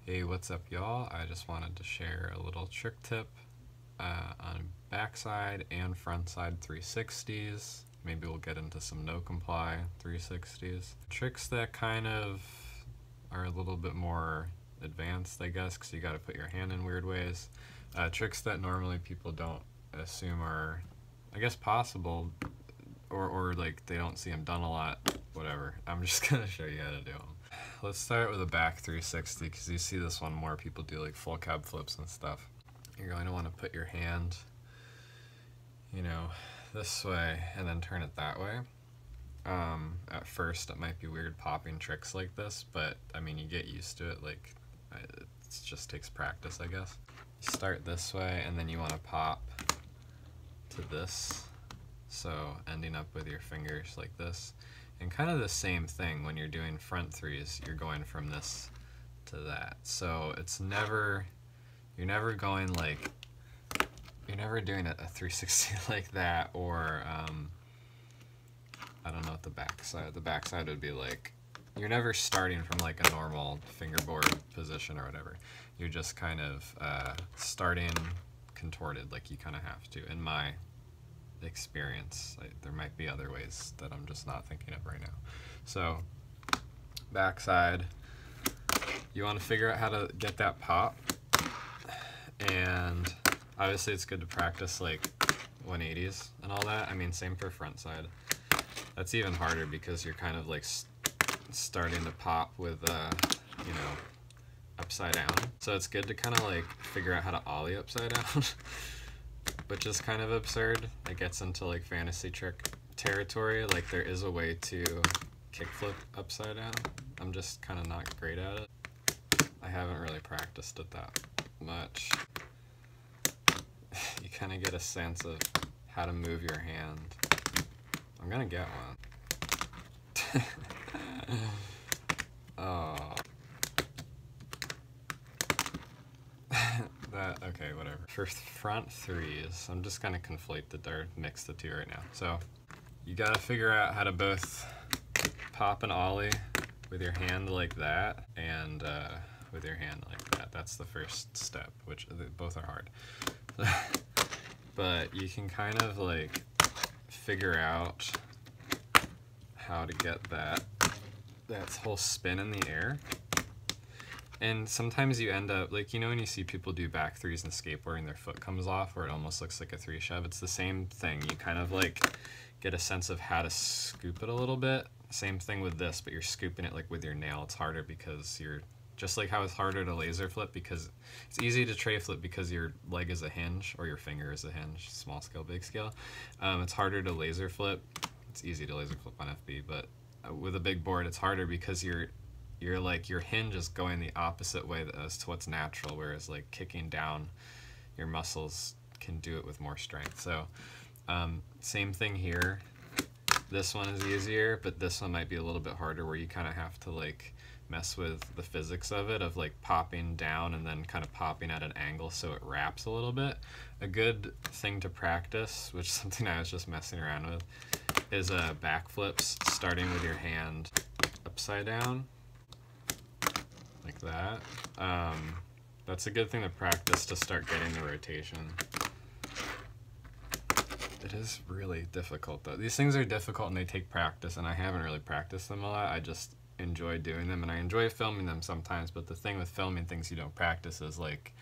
Hey, what's up y'all? I just wanted to share a little trick tip on backside and frontside 360s. Maybe we'll get into some no comply 360s. Tricks that kind of are a little bit more advanced, I guess, because you got to put your hand in weird ways. Tricks that normally people don't assume are, I guess, possible, or like they don't see them done a lot, whatever. I'm just gonna show you how to do them. Let's start with a back 360 because you see this one more people do, like full cab flips and stuff. You're going to want to put your hand, you know, this way and then turn it that way. At first it might be weird popping tricks like this, but I mean, you get used to it. Like, it just takes practice, I guess. You start this way and then you want to pop to this, so ending up with your fingers like this. And kind of the same thing when you're doing front threes, you're going from this to that. So it's never, you're never going like, you're never doing a 360 like that, or I don't know what the backside would be like. You're never starting from like a normal fingerboard position or whatever. You're just kind of starting contorted, like you kind of have to, in my experience. There might be other ways that I'm just not thinking of right now. So backside, you want to figure out how to get that pop, and obviously it's good to practice like 180s and all that. I mean, same for front side. That's even harder because you're kind of like starting to pop with you know, upside down. So it's good to kind of like figure out how to ollie upside down. Which is kind of absurd. It gets into like fantasy trick territory. Like, there is a way to kickflip upside down. I'm just kind of not great at it. I haven't really practiced it that much. You kind of get a sense of how to move your hand. I'm gonna get one. Oh. Okay, whatever. For front threes, I'm just gonna conflate or mix the two right now. So you gotta figure out how to both pop an ollie with your hand like that and with your hand like that. That's the first step, which both are hard. But you can kind of like figure out how to get that whole spin in the air. And sometimes you end up, like, you know when you see people do back threes in skateboarding, their foot comes off, or it almost looks like a three shove? It's the same thing. You kind of like get a sense of how to scoop it a little bit. Same thing with this, but you're scooping it like with your nail. It's harder because you're, just like how it's harder to laser flip, because it's easy to tray flip because your leg is a hinge, or your finger is a hinge, small scale, big scale. It's harder to laser flip. It's easy to laser flip on FB, but with a big board, it's harder because you're like, your hinge is going the opposite way as to what's natural, whereas like kicking down, your muscles can do it with more strength. So same thing here. This one is easier, but this one might be a little bit harder, where you kind of have to like mess with the physics of it, of like popping down and then kind of popping at an angle so it wraps a little bit. A good thing to practice, which is something I was just messing around with, is backflips, starting with your hand upside down like that. That's a good thing to practice to start getting the rotation. It is really difficult though. These things are difficult and they take practice, and I haven't really practiced them a lot. I just enjoy doing them, and I enjoy filming them sometimes, but the thing with filming things you don't practice is, like,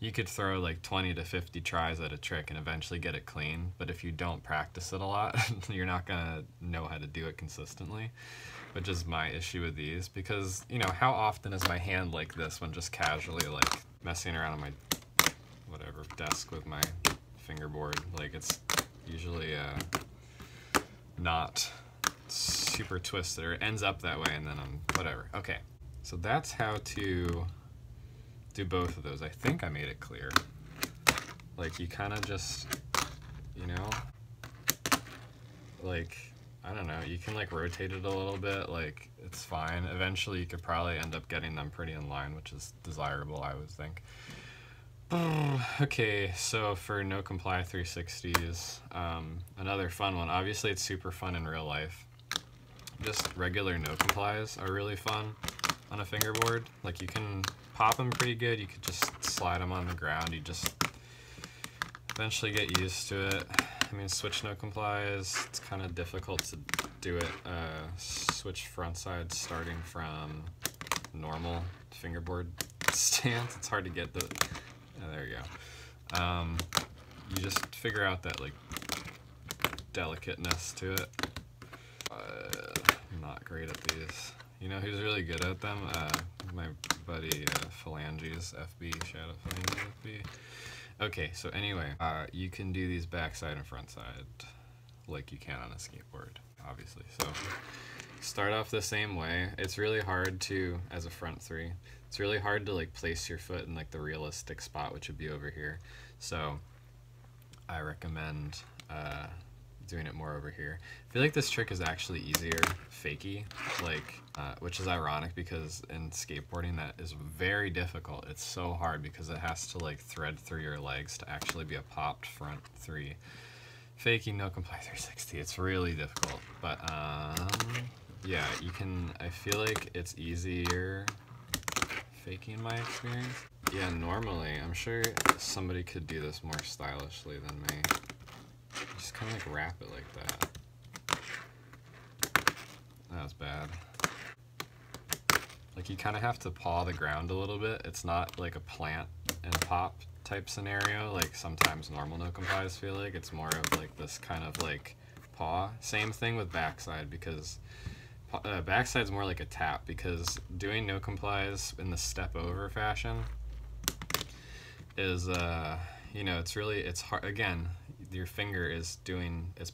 you could throw like 20 to 50 tries at a trick and eventually get it clean, but if you don't practice it a lot, you're not gonna know how to do it consistently, which is my issue with these, because, you know, how often is my hand like this when just casually like messing around on my whatever desk with my fingerboard? Like, it's usually not super twisted, or it ends up that way, and then I'm whatever. Okay, so that's how to do both of those. I think I made it clear. Like, you kind of just, you know, like, I don't know, you can like rotate it a little bit, like, it's fine. Eventually you could probably end up getting them pretty in line, which is desirable, I would think. Okay, so for no comply 360s, another fun one. Obviously it's super fun in real life. Just regular no complies are really fun on a fingerboard. Like, you can pop them pretty good, you could just slide them on the ground. You just eventually get used to it. I mean, switch no comply it's kind of difficult to do it. Switch front side starting from normal fingerboard stance. It's hard to get the, there you go. You just figure out that like delicateness to it. I'm not great at these. You know who's really good at them? My buddy Phalanges FB, shout out Phalanges FB. Okay, so anyway, you can do these backside and front side like you can on a skateboard, obviously. So start off the same way. It's really hard to, as a front three, it's really hard to like place your foot in like the realistic spot, which would be over here. So I recommend doing it more over here. I feel like this trick is actually easier fakie, like, which is ironic because in skateboarding that is very difficult. It's so hard because it has to like thread through your legs to actually be a popped front three. Fakie no comply 360, it's really difficult. But yeah, you can, I feel like it's easier fakie in my experience. Yeah, normally, I'm sure somebody could do this more stylishly than me. Just kind of like wrap it like that. That was bad. Like you kind of have to paw the ground a little bit. It's not like a plant and pop type scenario like sometimes normal no complies feel like. It's more of like this kind of like paw. Same thing with backside, because backside's more like a tap, because doing no complies in the step over fashion is you know, it's hard. Again, your finger is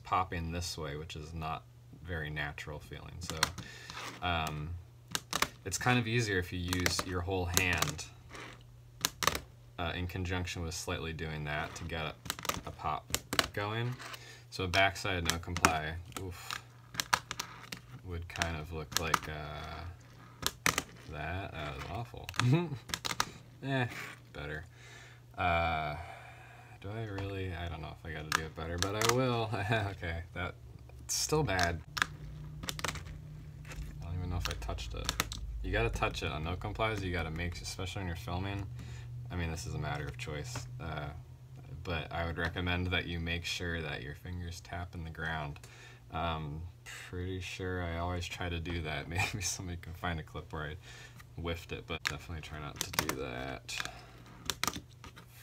popping this way, which is not very natural feeling. So it's kind of easier if you use your whole hand in conjunction with slightly doing that to get a pop going. So a backside no comply, oof, would kind of look like that. That was awful. Better. Do I really? I don't know if I gotta do it better, but I will. Okay, that's still bad. I don't even know if I touched it. You gotta touch it on no complies. You gotta make, especially when you're filming. I mean, this is a matter of choice, but I would recommend that you make sure that your fingers tap in the ground. Pretty sure I always try to do that. Maybe somebody can find a clip where I whiffed it, but definitely try not to do that.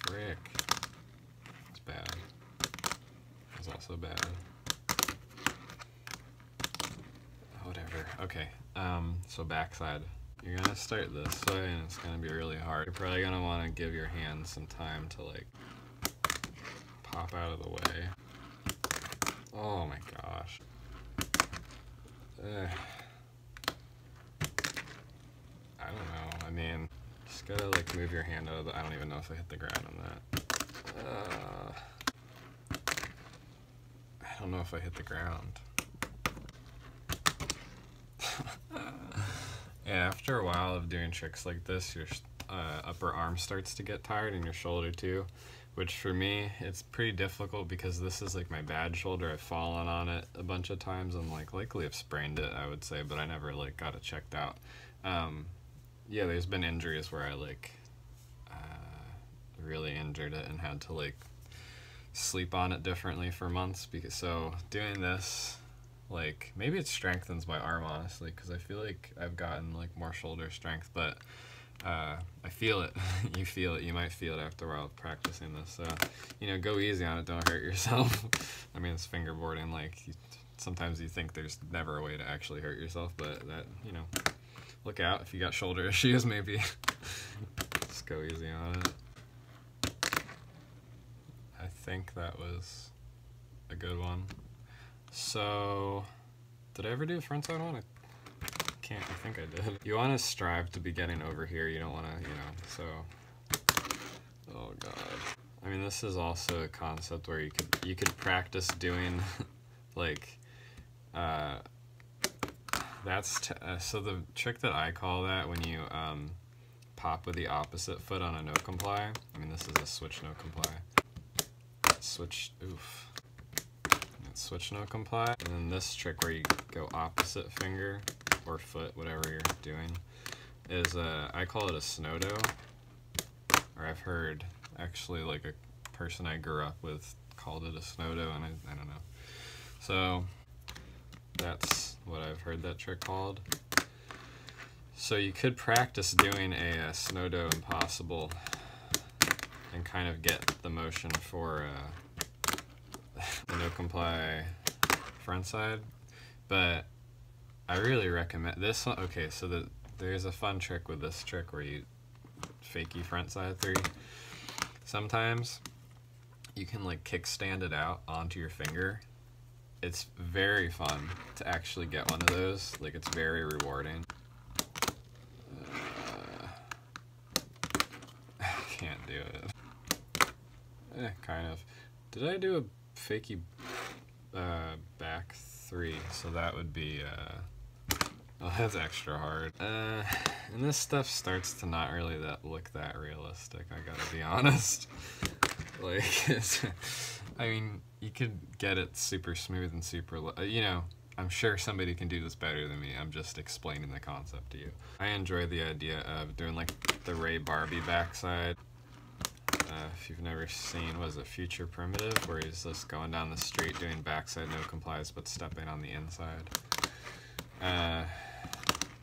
Frick. It's bad. It's also bad. Whatever. Okay. So backside. You're gonna start this way and it's gonna be really hard. You're probably gonna wanna give your hands some time to like pop out of the way. Oh my gosh. I don't know. I mean, just gotta like move your hand out of the, I don't even know if I hit the ground on that. I don't know if I hit the ground. Yeah, after a while of doing tricks like this, your upper arm starts to get tired and your shoulder too, which for me, it's pretty difficult because this is like my bad shoulder. I've fallen on it a bunch of times and like likely have sprained it, I would say, but I never like got it checked out. Yeah, there's been injuries where I like really injured it and had to like sleep on it differently for months, because so doing this, like, maybe it strengthens my arm, honestly, because I feel like I've gotten like more shoulder strength, but I feel it. You feel it. You might feel it after a while practicing this. So, you know, go easy on it. Don't hurt yourself. I mean, it's fingerboarding. Like, sometimes you think there's never a way to actually hurt yourself, but that, you know, look out if you got shoulder issues. Maybe just go easy on it. I think that was a good one. So, did I ever do a frontside one? I think I did. You want to strive to be getting over here. You don't want to, you know, so. Oh god. I mean, this is also a concept where you could practice doing, like, so the trick that I call that when you pop with the opposite foot on a no comply. I mean, this is a switch no comply. Switch, oof. Switch no comply, and then this trick where you go opposite finger or foot, whatever you're doing, is I call it a snowdo, or I've heard actually like a person I grew up with called it a snowdo, and I don't know. So that's what I've heard that trick called. So you could practice doing a snowdo impossible and kind of get the motion for the no comply frontside, but I really recommend this one. Okay, so there's a fun trick with this trick where you fakey frontside 3. Sometimes you can like kickstand it out onto your finger. It's very fun to actually get one of those. Like, it's very rewarding. I can't do it. Kind of. Did I do a fakey back 3? So that would be oh, that's extra hard. And this stuff starts to not really look that realistic, I gotta be honest. Like, I mean, you could get it super smooth and super, you know, I'm sure somebody can do this better than me. I'm just explaining the concept to you. I enjoy the idea of doing like the Ray Barbie backside. If you've never seen, was it Future Primitive, where he's just going down the street doing backside no complies but stepping on the inside.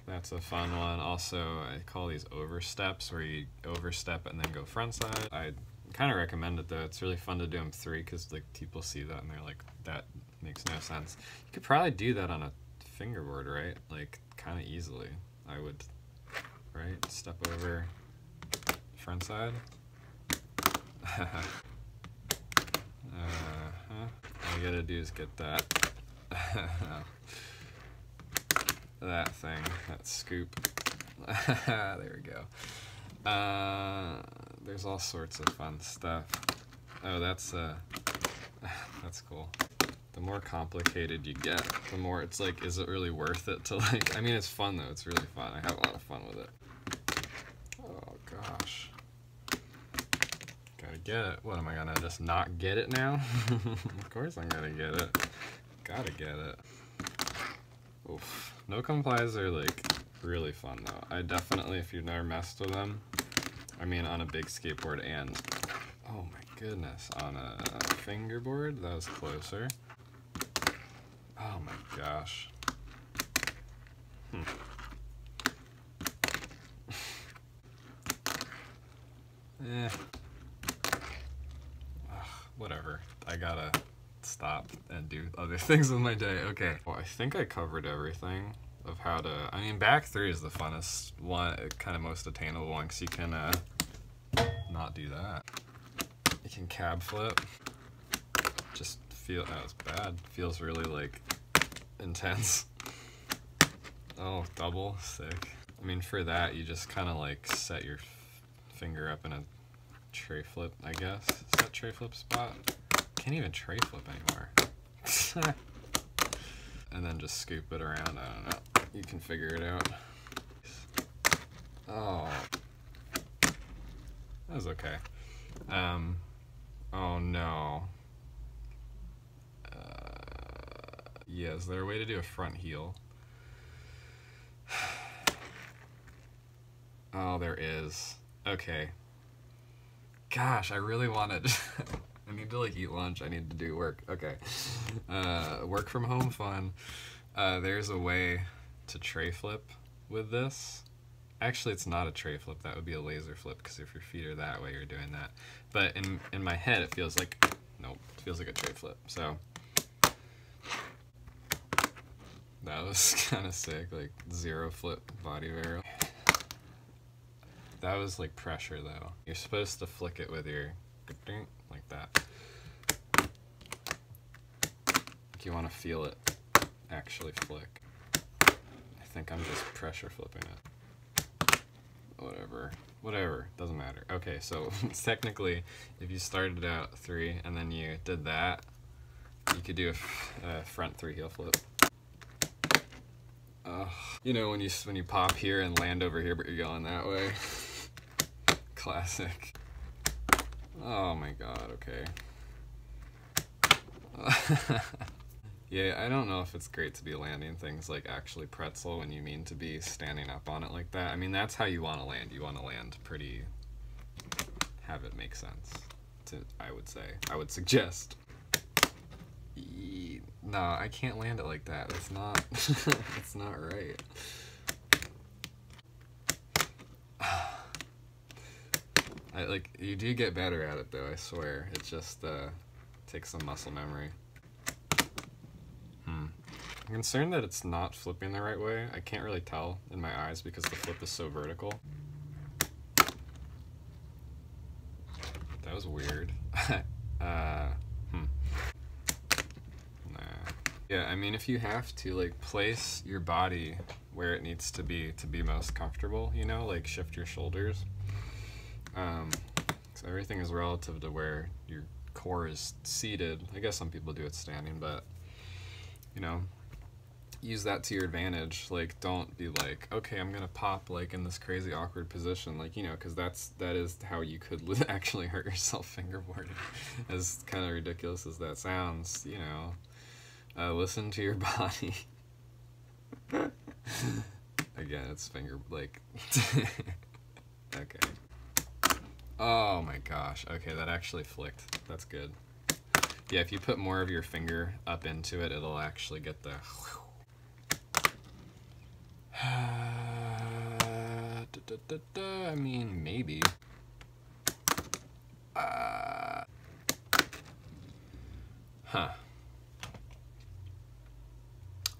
That's a fun one. Also, I call these oversteps, where you overstep and then go frontside. I kind of recommend it though. It's really fun to do them 3 because like people see that and they're like, that makes no sense. You could probably do that on a fingerboard, right? Like, kind of easily. I would, right? Step over frontside. All you gotta do is get that that thing, that scoop. There we go. There's all sorts of fun stuff. Oh, that's cool. The more complicated you get, the more it's like, is it really worth it to like, I mean, it's fun though, it's really fun. I have a lot of fun with it. Oh gosh. Gotta get it. What, am I gonna just not get it now? Of course I'm gonna get it. Gotta get it. Oof. No complies are like really fun though. I definitely, if you've never messed with them, I mean on a big skateboard and, oh my goodness, on a fingerboard, that was closer. Oh my gosh. Whatever. I gotta stop and do other things with my day. Okay. Well, I think I covered everything of how to, I mean, back 3 is the funnest one, kind of most attainable one, because you can not do that. You can cab flip. Just feel, that was bad. Feels really like intense. Oh, double, sick. I mean, for that, you just kind of like set your finger up in a tray flip, I guess. Is that tray flip spot? Can't even tray flip anymore. And then just scoop it around, I don't know. You can figure it out. Oh. That was okay. Oh no. Yeah, is there a way to do a front heel? Oh, there is. Okay. Gosh, I really wanted... I need to like eat lunch. I need to do work. Okay. Work from home fun. There's a way to tray flip with this. Actually, it's not a tray flip. That would be a laser flip, because if your feet are that way, you're doing that. But in my head, it feels like... Nope. It feels like a tray flip. So... That was kind of sick. Like, 0 flip body barrel. That was like pressure though. You're supposed to flick it with your, like that. Like you want to feel it actually flick. I think I'm just pressure flipping it. Whatever, doesn't matter. Okay, so technically, if you started out 3 and then you did that, you could do a front 3 heel flip. You know, when you pop here and land over here, but you're going that way. Classic. Oh my god, okay. Yeah, I don't know if it's great to be landing things like actually pretzel when you mean to be standing up on it like that. I mean, that's how you want to land. You want to land pretty, have it make sense, I would say. I would suggest. No, I can't land it like that. It's not, it's not right. You do get better at it though, I swear. It just takes some muscle memory. I'm concerned that it's not flipping the right way. I can't really tell in my eyes because the flip is so vertical. That was weird. Nah. Yeah, I mean, if you have to, like, place your body where it needs to be most comfortable, you know, like shift your shoulders. So everything is relative to where your core is seated. I guess some people do it standing, but, you know, use that to your advantage. Like, don't be like, okay, I'm gonna pop like in this crazy awkward position, like, you know, because that is how you could actually hurt yourself fingerboarding. As kind of ridiculous as that sounds, you know, listen to your body. Again, it's finger, like, okay. Oh my gosh, okay, that actually flicked. That's good. Yeah, if you put more of your finger up into it, it'll actually get the I mean, maybe.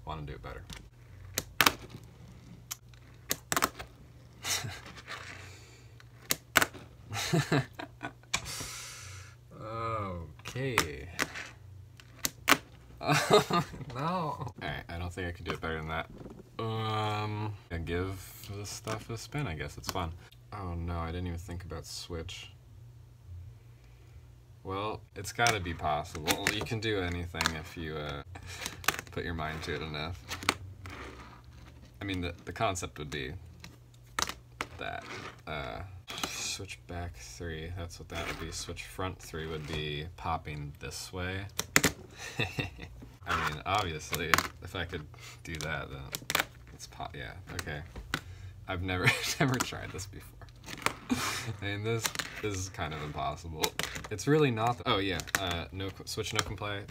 Want to do it better. Okay. No. Alright, I don't think I can do it better than that. I give this stuff a spin, I guess. It's fun. Oh no, I didn't even think about switch. Well, it's gotta be possible. You can do anything if you put your mind to it enough. I mean, the concept would be that. Switch back 3, that's what that would be. Switch front 3 would be popping this way. I mean, obviously, if I could do that, then it's yeah, okay. I've never tried this before. I mean, this is kind of impossible. It's really not. Oh yeah, no switch, no comply.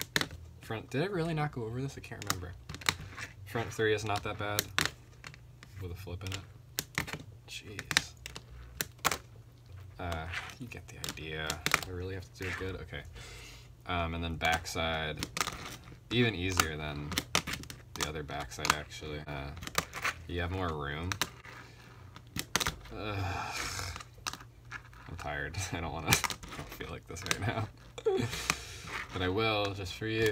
Front. Did I really not go over this? I can't remember. Front 3 is not that bad with a flip in it. Jeez. You get the idea. I really have to do it good. Okay. And then backside, even easier than the other backside actually. You have more room. I'm tired. I don't feel like this right now. But I will, just for you.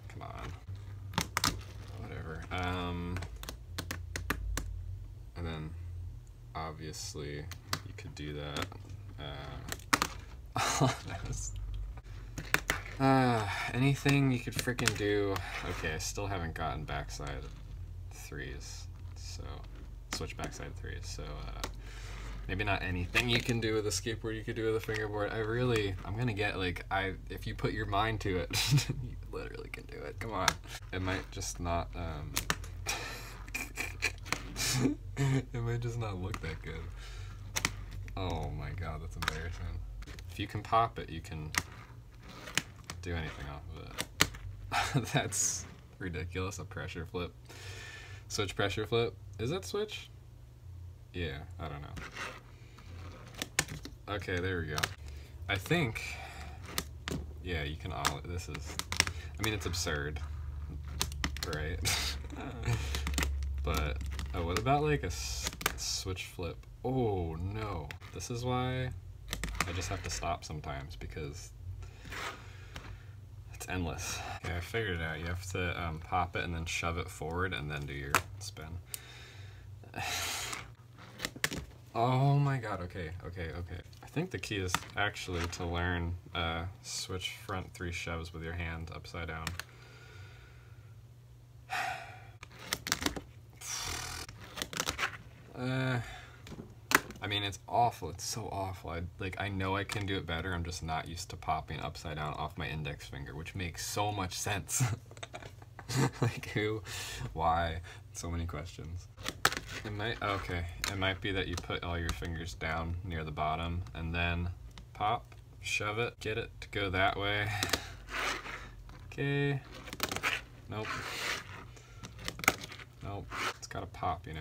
Come on. Whatever. And then, obviously, you could do that. Anything you could freaking do. Okay, I still haven't gotten backside 3s. So, switch backside 3s. So, maybe not anything you can do with a skateboard you could do with a fingerboard. I'm gonna get, like, if you put your mind to it, you literally can do it. Come on. It might just not, it might just not look that good. Oh my god, that's embarrassing. If you can pop it, you can do anything off of it. That's ridiculous, a pressure flip. Switch pressure flip. Is that switch? Yeah, I don't know. Okay, there we go. I think, yeah, you can all, this is, I mean, it's absurd, right? But, oh, what about like a switch flip? Oh no, this is why I just have to stop sometimes, because it's endless. Okay, I figured it out. You have to pop it and then shove it forward and then do your spin. Oh my god, okay. I think the key is actually to learn switch front 3 shoves with your hand upside down. I mean, it's awful. It's so awful. I know I can do it better. I'm just not used to popping upside down off my index finger, which makes so much sense. Like who, why, so many questions. It might be that you put all your fingers down near the bottom and then pop, shove it, get it to go that way. Okay. Nope. Nope. It's gotta pop, you know.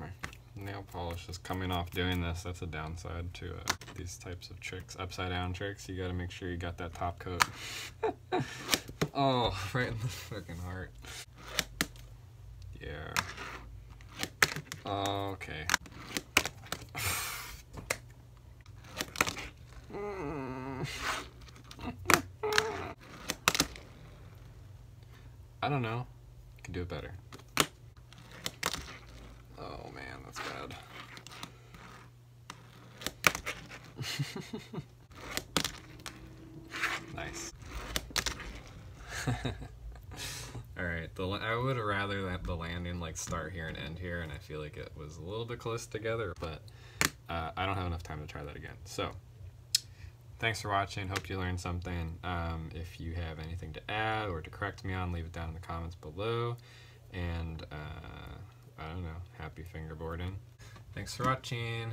My nail polish is coming off doing this. That's a downside to these types of tricks. Upside down tricks, you gotta make sure you got that top coat. Oh, right in the freaking heart. Yeah. Okay. I don't know. You can do it better. Oh man, that's bad. Nice. Alright, I would rather that the landing like start here and end here, and I feel like it was a little bit close together, but I don't have enough time to try that again. So, thanks for watching. Hope you learned something. If you have anything to add or to correct me on, leave it down in the comments below. And I don't know, happy fingerboarding. Thanks for watching.